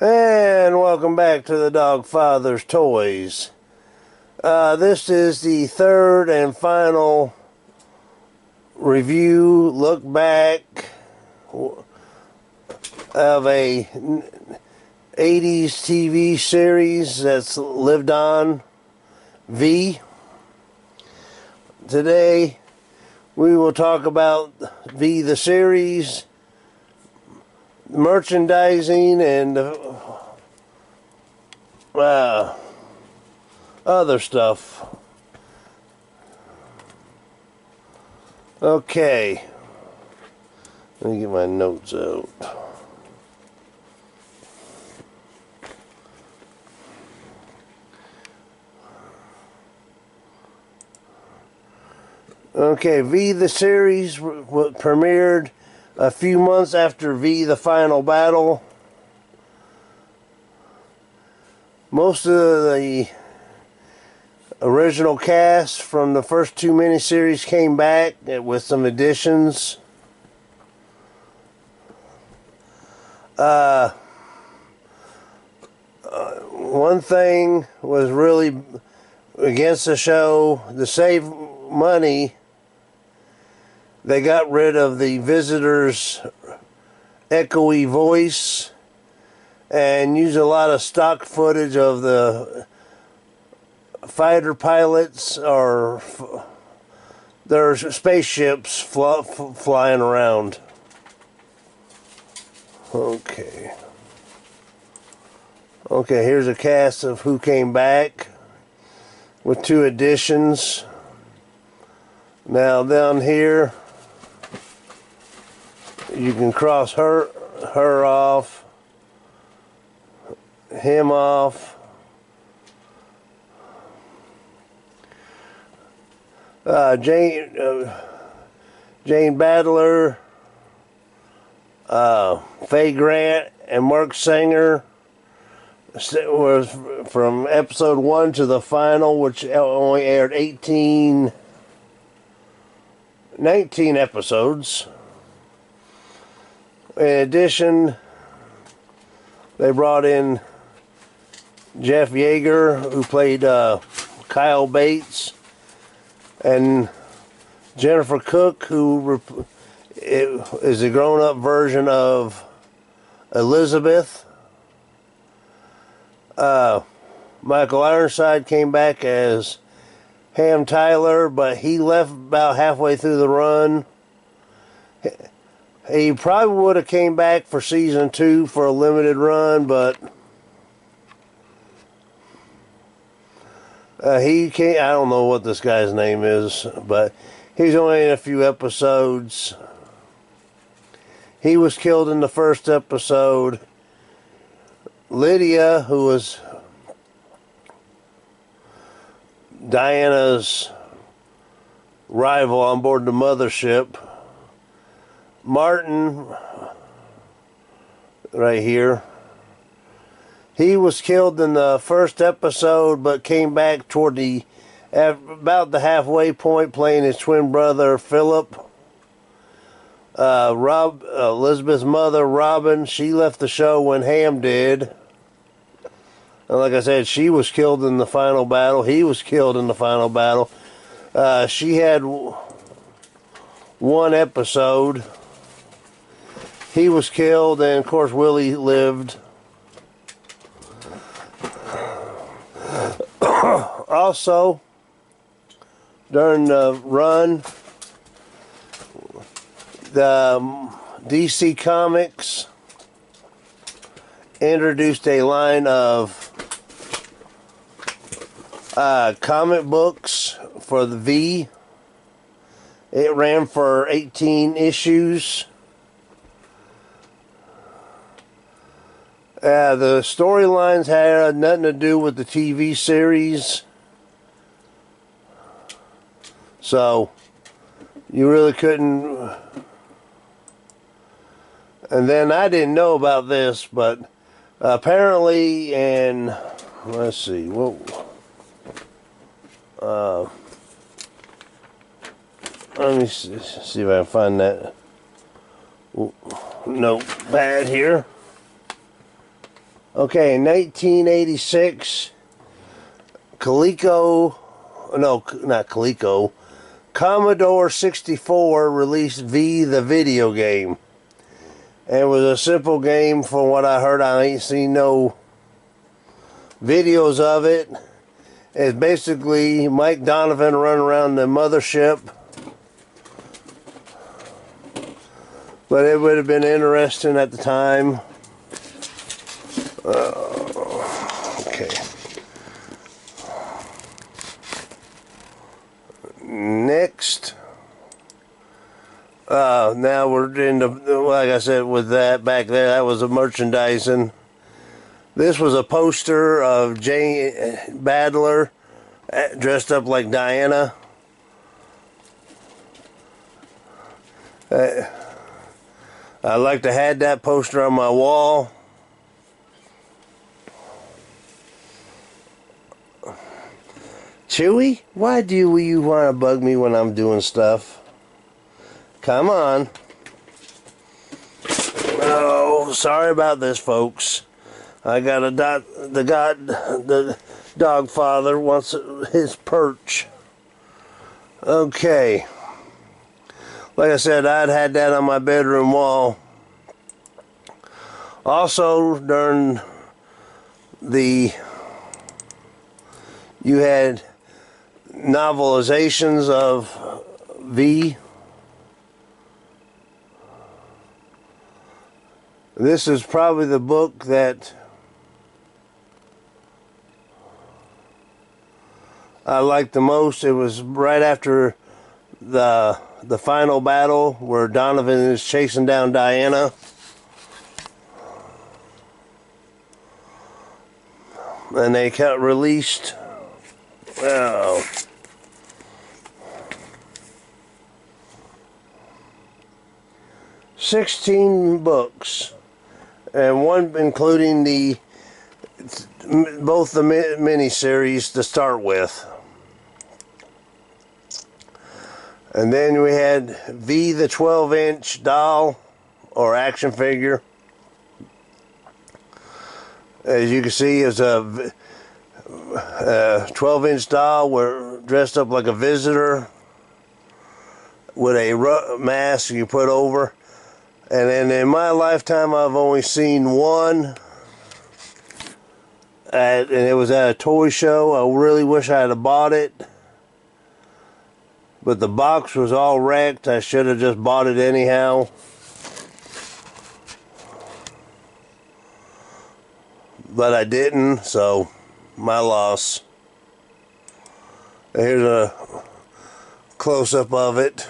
And welcome back to the DOGFATHER'S Toys. This is the third and final review, look back of a 80s TV series that's lived on, V. Today we will talk about V the series, merchandising, and other stuff. Okay, let me get my notes out. Okay, V the series premiered a few months after V the Final Battle. Most of the original cast from the first two miniseries came back with some additions. One thing was really against the show. To save money, they got rid of the Visitor's echoey voice and used a lot of stock footage of the fighter pilots or their spaceships flying around. Okay, here's a cast of who came back with two additions. Now down here you can cross her off, him off. Jane Badler, Faye Grant, and Mark Sanger was from episode 1 to the final, which only aired 19 episodes. In addition, they brought in Jeff Yeager, who played Kyle Bates, and Jennifer Cook, who is a grown-up version of Elizabeth. Michael Ironside came back as Ham Tyler, but he left about halfway through the run. He probably would have came back for season 2 for a limited run, but he can't. I don't know what this guy's name is, but he's only in a few episodes. He was killed in the first episode. Lydia, who was Diana's rival on board the mothership. Martin, right here, he was killed in the first episode, but came back toward about the halfway point, playing his twin brother Philip. Elizabeth's mother, Robin, she left the show when Ham did. And like I said, she was killed in the final battle. He was killed in the final battle. She had one episode. He was killed, and of course Willie lived. Also, during the run, the DC Comics introduced a line of comic books for the V. It ran for 18 issues. The storylines had nothing to do with the TV series, so you really couldn't. And then I didn't know about this, but apparently, and let's see, let me see if I can find that notepad here. Okay, in 1986, Coleco, no, not Coleco, Commodore 64 released V, the video game. And it was a simple game from what I heard. I ain't seen no videos of it. It's basically Mike Donovan running around the mothership. But it would have been interesting at the time. Okay. Next. Now we're into, like I said, with that back there, that was a merchandising. This was a poster of Jane Badler dressed up like Diana. I'd like to have that poster on my wall. Chewy, why do you want to bug me when I'm doing stuff? Come on. Oh, sorry about this, folks. I got the dog father wants his perch. Okay. Like I said, I'd had that on my bedroom wall. Also, during you had novelizations of V. This is probably the book that I liked the most. It was right after the final battle where Donovan is chasing down Diana. And they got released. Wow. $16 books. And one including both the miniseries to start with. And then we had V, the 12-inch doll or action figure. As you can see, it's a 12-inch doll dressed up like a visitor with a mask you put over. And then in my lifetime, I've only seen one, and it was at a toy show. I really wish I had bought it, but the box was all wrecked. I should have just bought it anyhow. But I didn't, so my loss. Here's a close-up of it.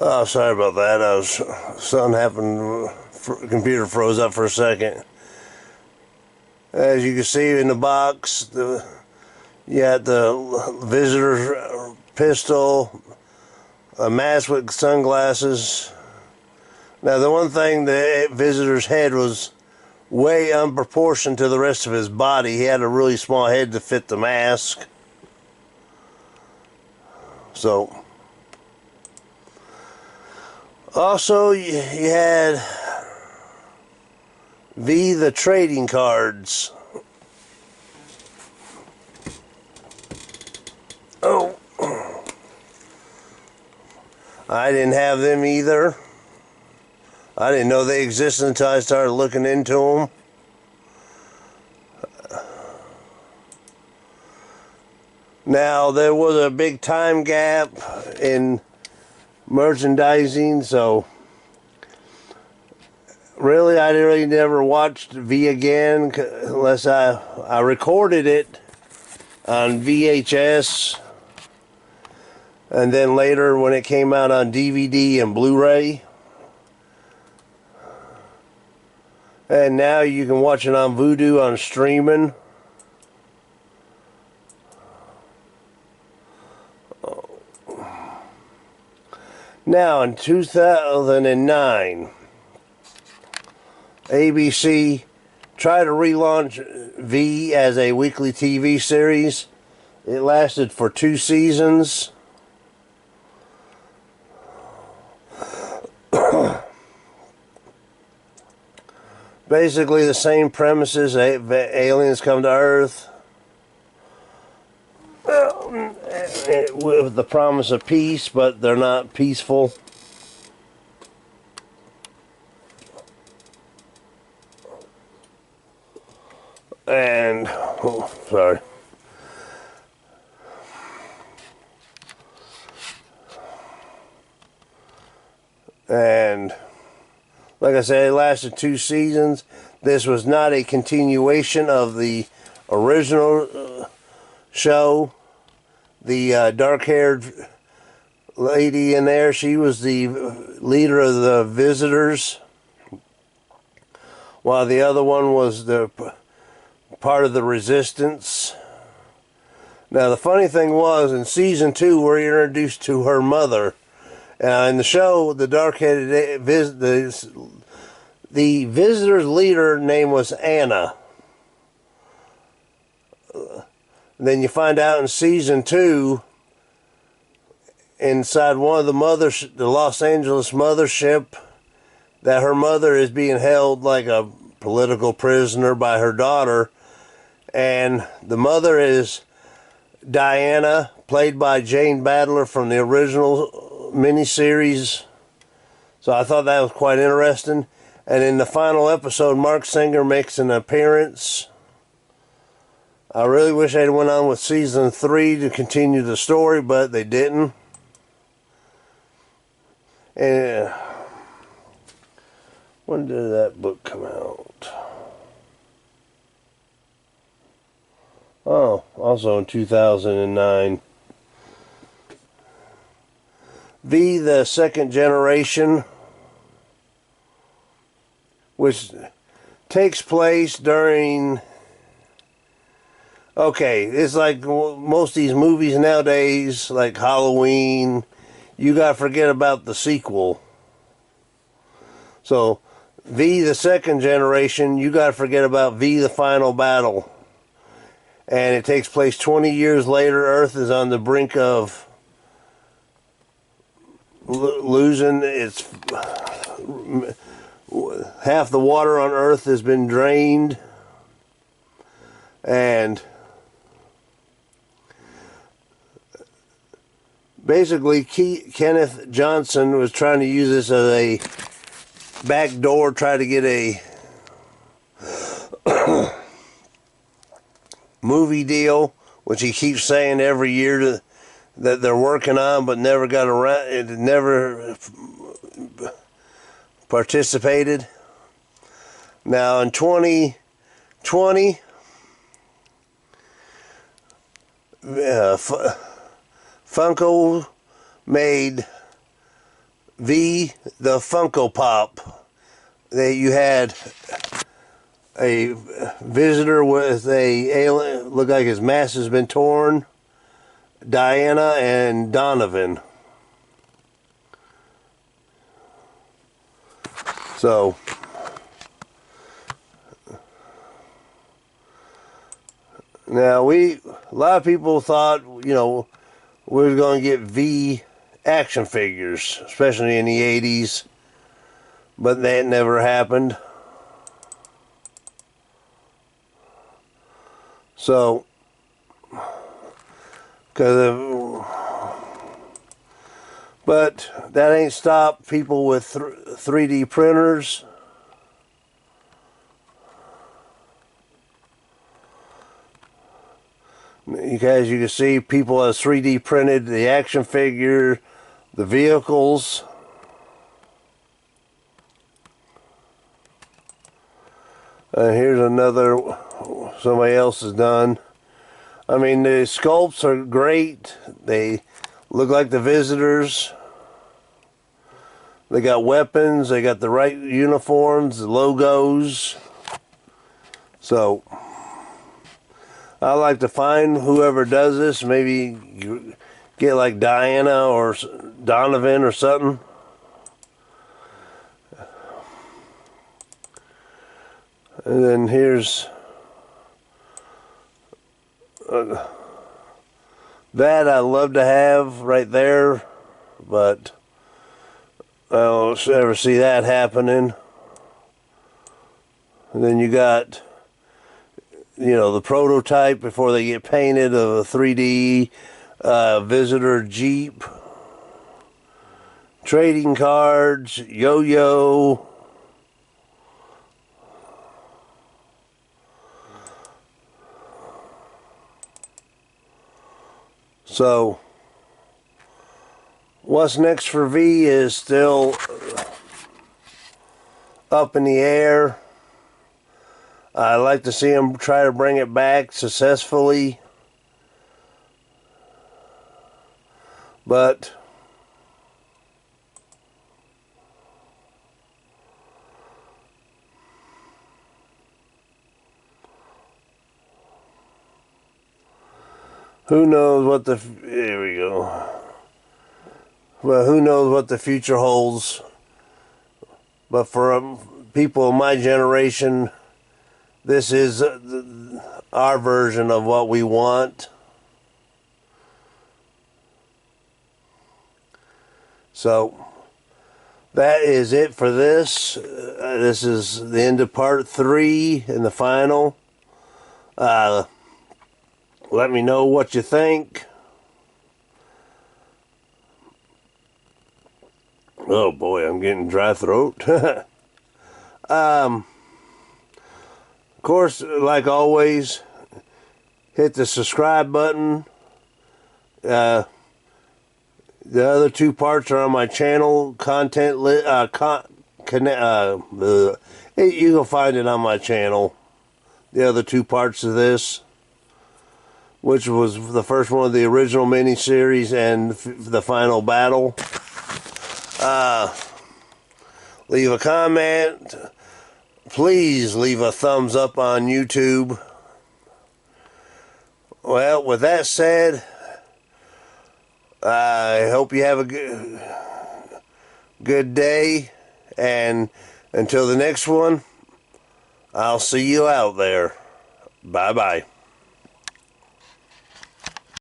Oh, sorry about that. Something happened. Computer froze up for a second. As you can see in the box, you had the visitor's pistol, a mask with sunglasses. Now, the one thing, the visitor's head was way unproportioned to the rest of his body. He had a really small head to fit the mask. So, also you had V, the trading cards. Oh, I didn't have them either. I didn't know they existed until I started looking into them. Now, there was a big time gap in merchandising, so really I really never watched V again unless I recorded it on VHS, and then later when it came out on DVD and Blu-ray. And now you can watch it on Vudu on streaming. Now, in 2009, ABC tried to relaunch V as a weekly TV series. It lasted for 2 seasons. Basically the same premises. Aliens come to Earth with the promise of peace, but they're not peaceful. And, oh, sorry. And, like I said, it lasted 2 seasons. This was not a continuation of the original show. The dark-haired lady in there, she was the leader of the visitors, while the other one was the part of the resistance. Now, the funny thing was, in season 2, we're introduced to her mother. In the show, the dark-headed the visitor's leader name was Anna. Then you find out in season 2, inside one of the Los Angeles mothership, that her mother is being held like a political prisoner by her daughter. And the mother is Diana, played by Jane Badler from the original miniseries. So I thought that was quite interesting. And in the final episode, Mark Singer makes an appearance. I really wish they'd went on with season 3 to continue the story, but they didn't. And when did that book come out? Oh, also in 2009. V, the Second Generation, which takes place during... Okay, it's like most of these movies nowadays, like Halloween, you gotta forget about the sequel. So, V, the Second Generation, you gotta forget about V, the Final Battle. And it takes place 20 years later. Earth is on the brink of losing its... Half the water on Earth has been drained. And... basically, Kenneth Johnson was trying to use this as a back door, try to get a movie deal, which he keeps saying every year that they're working on, but never got around. It never participated. Now in 2020, Funko made V, the Funko Pop. You had a visitor with a alien, looked like his mask has been torn, Diana and Donovan. So, now a lot of people thought, you know, we were going to get V action figures, especially in the 80s, but that never happened. So, but that ain't stopped people with 3D printers. As you can see, people have 3D printed the action figure, the vehicles. Here's another, somebody else has done. I mean, the sculpts are great. They look like the visitors. They got weapons. They got the right uniforms, the logos. So, I like to find whoever does this, maybe get like Diana or Donovan or something. And then here's that I'd love to have right there, but I don't ever see that happening. And then you got, the prototype before they get painted of a 3D visitor Jeep, trading cards, yo-yo. So, what's next for V is still up in the air. I'd like to see him try to bring it back successfully. But who knows what there we go. Well, who knows what the future holds. But for people of my generation, this is our version of what we want. So, that is it for this. This is the end of part 3 and the final. Let me know what you think. Oh boy, I'm getting dry throat. Of course, like always, hit the subscribe button. The other 2 parts are on my channel content. You can find it on my channel. The other 2 parts of this, which was the first one of the original miniseries and the final battle. Leave a comment. Please leave a thumbs up on YouTube. Well, with that said, I hope you have a good day, and until the next one, I'll see you out there. Bye-bye.